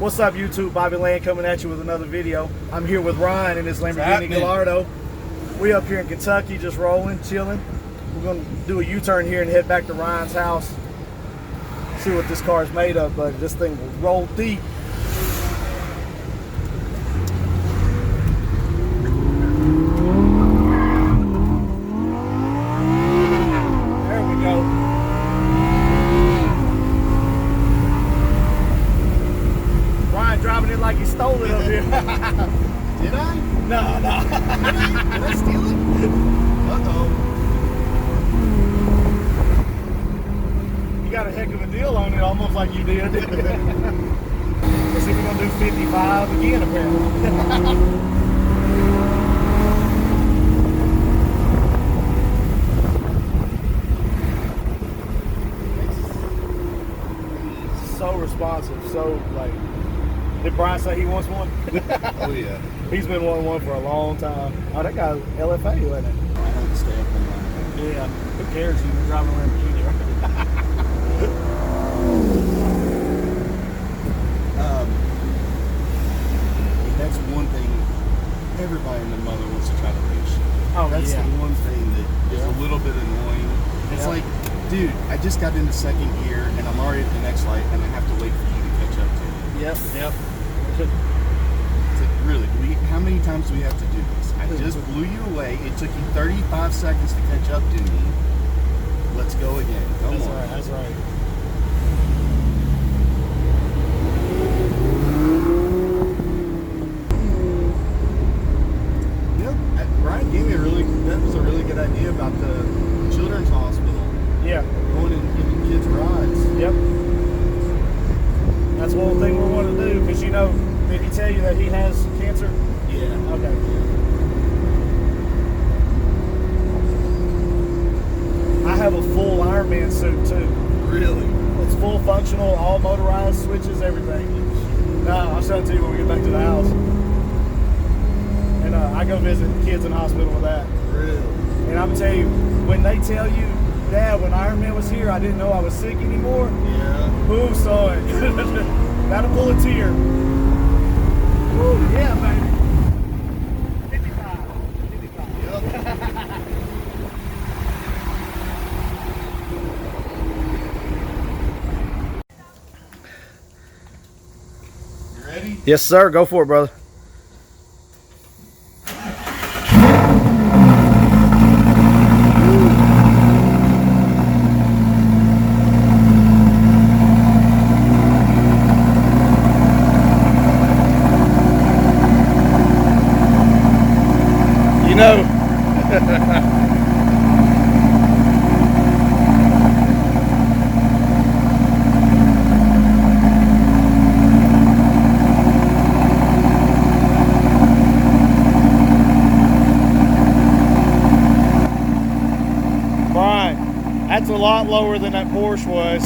What's up, YouTube? Bobby Land coming at you with another video. I'm here with Ryan in his Lamborghini Gallardo. We up here in Kentucky, just rolling, chilling. We're gonna do a U-turn here and head back to Ryan's house. See what this car is made of, but this thing will roll deep. There we go. Ryan driving it like he stole it up here. Did I? No. Did I steal it? Uh-oh. You got a heck of a deal on it, almost like you did. Let's see if we're gonna do 55 again, apparently. So responsive, so like. Did Brian say he wants one? Oh yeah. He's been wanting one for a long time. Oh, that guy's LFA, wasn't it? I had to stay up on that. Yeah. Who cares? You're driving a Lamborghini, right? That's one thing. Everybody and their mother wants to try to race. Oh, That's yeah. the one thing that is a little bit annoying. It's like, dude, I just got into second gear and I'm already at the next light and I have to wait for you to catch up to me. Yep. It's like, really, how many times do we have to do this? I just blew you away. It took you 35 seconds to catch up to me. Let's go again. Come on. Right, that's right. Brian gave me that was a really good idea about the children's hospital. Yeah. Going and giving kids rides. Yep. That's one thing we want to do, because did he tell you that he has cancer? Yeah. Okay. I have a full Ironman suit too. Really? It's full functional, all motorized, switches, everything. No, I'll show it to you when we get back to the house. And I go visit kids in the hospital with that. Really? And I'm gonna tell you, when they tell you, Dad, when Iron Man was here, I didn't know I was sick anymore. Yeah. Ooh, son. That'll pull a tear. Ooh, yeah, baby. 55. Yep. You ready? Yes, sir. Go for it, brother. Brian, that's a lot lower than that Porsche was.